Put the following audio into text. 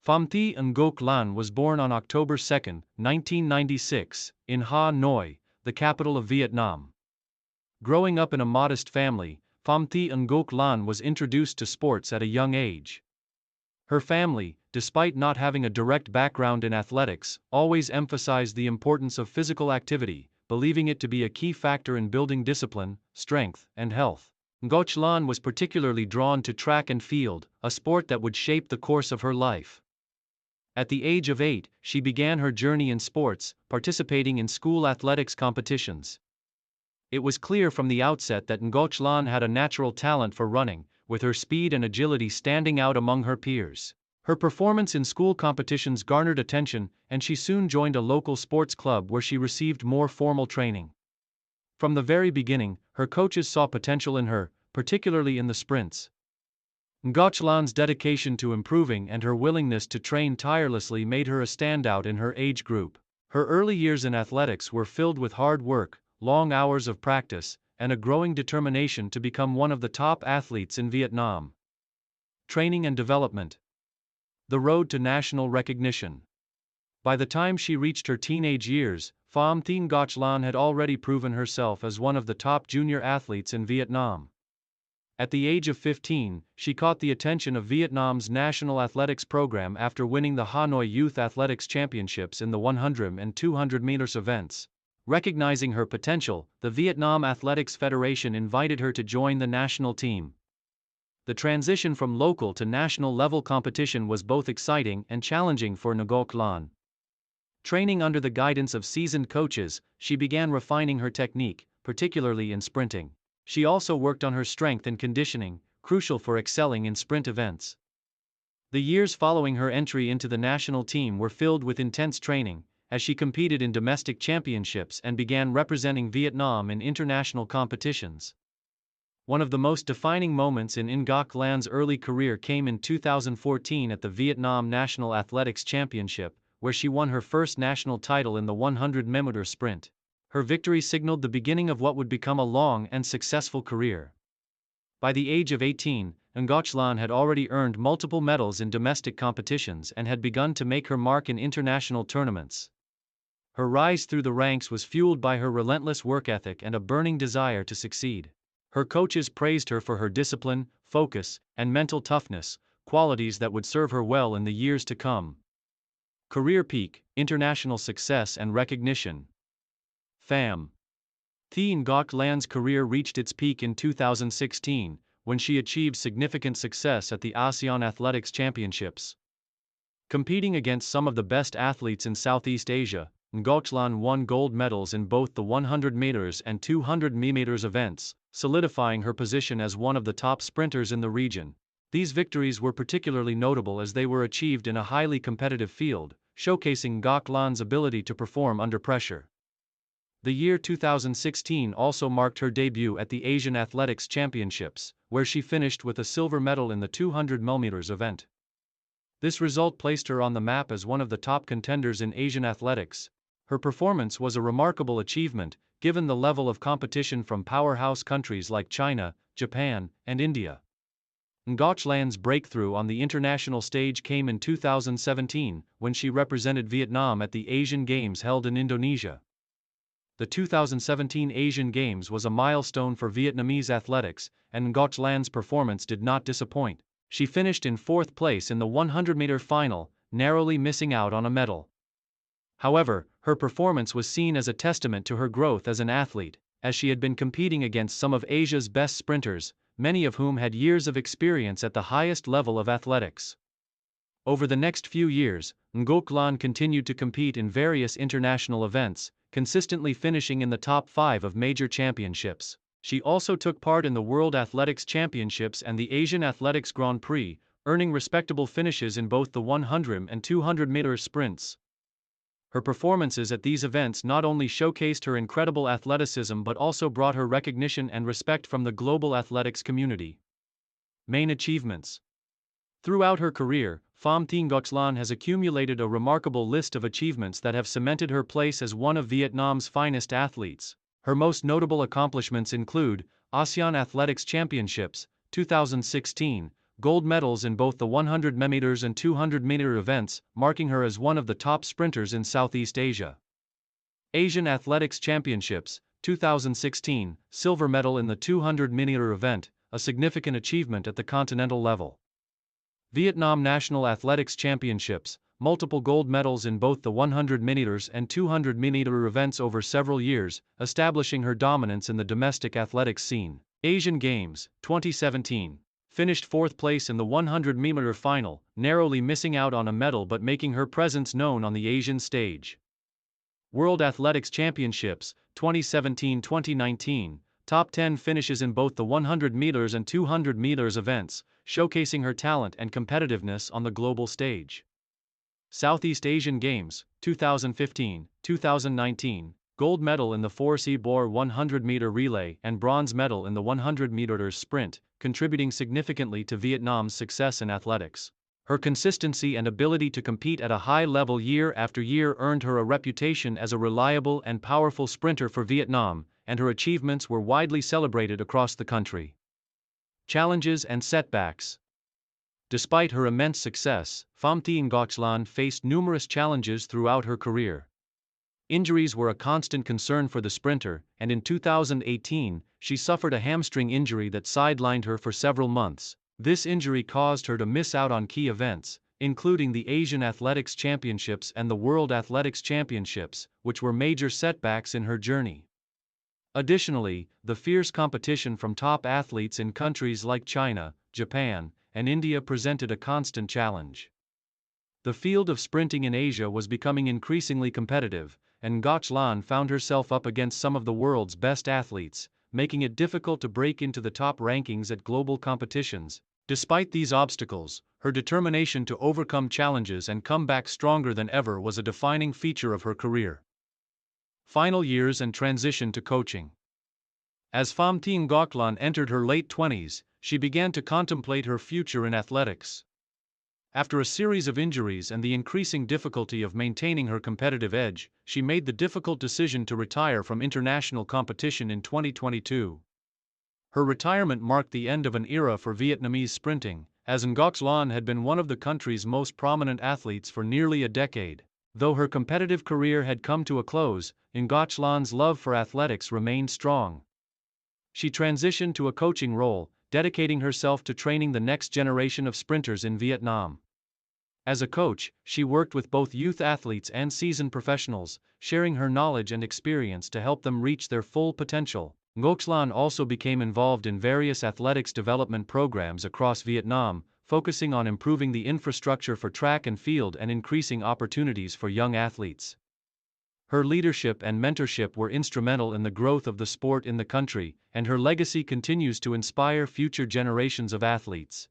Phạm Thị Ngọc Lan was born on October 2, 1996, in Ha Noi, the capital of Vietnam. Growing up in a modest family, Phạm Thị Ngọc Lan was introduced to sports at a young age. Her family, despite not having a direct background in athletics, always emphasized the importance of physical activity, believing it to be a key factor in building discipline, strength, and health. Ngọc Lan was particularly drawn to track and field, a sport that would shape the course of her life. At the age of 8, she began her journey in sports, participating in school athletics competitions. It was clear from the outset that Ngọc Lan had a natural talent for running, with her speed and agility standing out among her peers. Her performance in school competitions garnered attention, and she soon joined a local sports club where she received more formal training. From the very beginning, her coaches saw potential in her, particularly in the sprints. Ngọc Lan's dedication to improving and her willingness to train tirelessly made her a standout in her age group. Her early years in athletics were filled with hard work, long hours of practice, and a growing determination to become one of the top athletes in Vietnam. Training and development. The road to national recognition. By the time she reached her teenage years, Phạm Thị Ngọc Lan had already proven herself as one of the top junior athletes in Vietnam. At the age of 15, she caught the attention of Vietnam's national athletics program after winning the Hanoi Youth Athletics Championships in the 100 and 200 meters events. Recognizing her potential, the Vietnam Athletics Federation invited her to join the national team. The transition from local to national level competition was both exciting and challenging for Ngọc Lan. Training under the guidance of seasoned coaches, she began refining her technique, particularly in sprinting. She also worked on her strength and conditioning, crucial for excelling in sprint events. The years following her entry into the national team were filled with intense training, as she competed in domestic championships and began representing Vietnam in international competitions. One of the most defining moments in Ngọc Lan's early career came in 2014 at the Vietnam National Athletics Championship, where she won her first national title in the 100-meter sprint. Her victory signaled the beginning of what would become a long and successful career. By the age of 18, Ngọc Lan had already earned multiple medals in domestic competitions and had begun to make her mark in international tournaments. Her rise through the ranks was fueled by her relentless work ethic and a burning desire to succeed. Her coaches praised her for her discipline, focus, and mental toughness, qualities that would serve her well in the years to come. Career peak, international success and recognition. Phạm Thị Ngọc Lan's career reached its peak in 2016, when she achieved significant success at the ASEAN Athletics Championships. Competing against some of the best athletes in Southeast Asia, Ngọc Lan won gold medals in both the 100 meters and 200 meters events, solidifying her position as one of the top sprinters in the region. These victories were particularly notable as they were achieved in a highly competitive field, showcasing Ngọc Lan's ability to perform under pressure. The year 2016 also marked her debut at the Asian Athletics Championships, where she finished with a silver medal in the 200 meters event. This result placed her on the map as one of the top contenders in Asian athletics. Her performance was a remarkable achievement, given the level of competition from powerhouse countries like China, Japan, and India. Ngọc Lan's breakthrough on the international stage came in 2017, when she represented Vietnam at the Asian Games held in Indonesia. The 2017 Asian Games was a milestone for Vietnamese athletics, and Ngọc Lan's performance did not disappoint. She finished in 4th place in the 100-meter final, narrowly missing out on a medal. However, her performance was seen as a testament to her growth as an athlete, as she had been competing against some of Asia's best sprinters, many of whom had years of experience at the highest level of athletics. Over the next few years, Ngọc Lan continued to compete in various international events, consistently finishing in the top 5 of major championships. She also took part in the World Athletics Championships and the Asian Athletics Grand Prix, earning respectable finishes in both the 100 and 200 meter sprints. Her performances at these events not only showcased her incredible athleticism but also brought her recognition and respect from the global athletics community. Main achievements. Throughout her career, Phạm Thị Ngọc Lan has accumulated a remarkable list of achievements that have cemented her place as one of Vietnam's finest athletes. Her most notable accomplishments include ASEAN Athletics Championships, 2016, gold medals in both the 100 meters and 200-meter events, marking her as one of the top sprinters in Southeast Asia. Asian Athletics Championships, 2016, silver medal in the 200-meter event, a significant achievement at the continental level. Vietnam National Athletics Championships, multiple gold medals in both the 100 meters and 200 meter events over several years, establishing her dominance in the domestic athletics scene. Asian Games, 2017. Finished fourth place in the 100-meter final, narrowly missing out on a medal but making her presence known on the Asian stage. World Athletics Championships, 2017-2019, top 10 finishes in both the 100 meters and 200 meters events, showcasing her talent and competitiveness on the global stage. Southeast Asian Games, 2015-2019, gold medal in the 4x 100-meter relay and bronze medal in the 100 meters sprint, contributing significantly to Vietnam's success in athletics. Her consistency and ability to compete at a high level year after year earned her a reputation as a reliable and powerful sprinter for Vietnam, and her achievements were widely celebrated across the country. Challenges and setbacks. Despite her immense success, Phạm Thị Ngọc Lan faced numerous challenges throughout her career. Injuries were a constant concern for the sprinter, and in 2018, she suffered a hamstring injury that sidelined her for several months. This injury caused her to miss out on key events, including the Asian Athletics Championships and the World Athletics Championships, which were major setbacks in her journey. Additionally, the fierce competition from top athletes in countries like China, Japan, and India presented a constant challenge. The field of sprinting in Asia was becoming increasingly competitive, and Ngọc Lan found herself up against some of the world's best athletes, making it difficult to break into the top rankings at global competitions. Despite these obstacles, her determination to overcome challenges and come back stronger than ever was a defining feature of her career. Final years and transition to coaching. As Phạm Thị Ngọc Lan entered her late 20s, she began to contemplate her future in athletics. After a series of injuries and the increasing difficulty of maintaining her competitive edge, she made the difficult decision to retire from international competition in 2022. Her retirement marked the end of an era for Vietnamese sprinting, as Ngọc Lan had been one of the country's most prominent athletes for nearly a decade. Though her competitive career had come to a close, Ngọc Lan's love for athletics remained strong. She transitioned to a coaching role, dedicating herself to training the next generation of sprinters in Vietnam. As a coach, she worked with both youth athletes and seasoned professionals, sharing her knowledge and experience to help them reach their full potential. Ngọc Lan also became involved in various athletics development programs across Vietnam, focusing on improving the infrastructure for track and field and increasing opportunities for young athletes. Her leadership and mentorship were instrumental in the growth of the sport in the country, and her legacy continues to inspire future generations of athletes.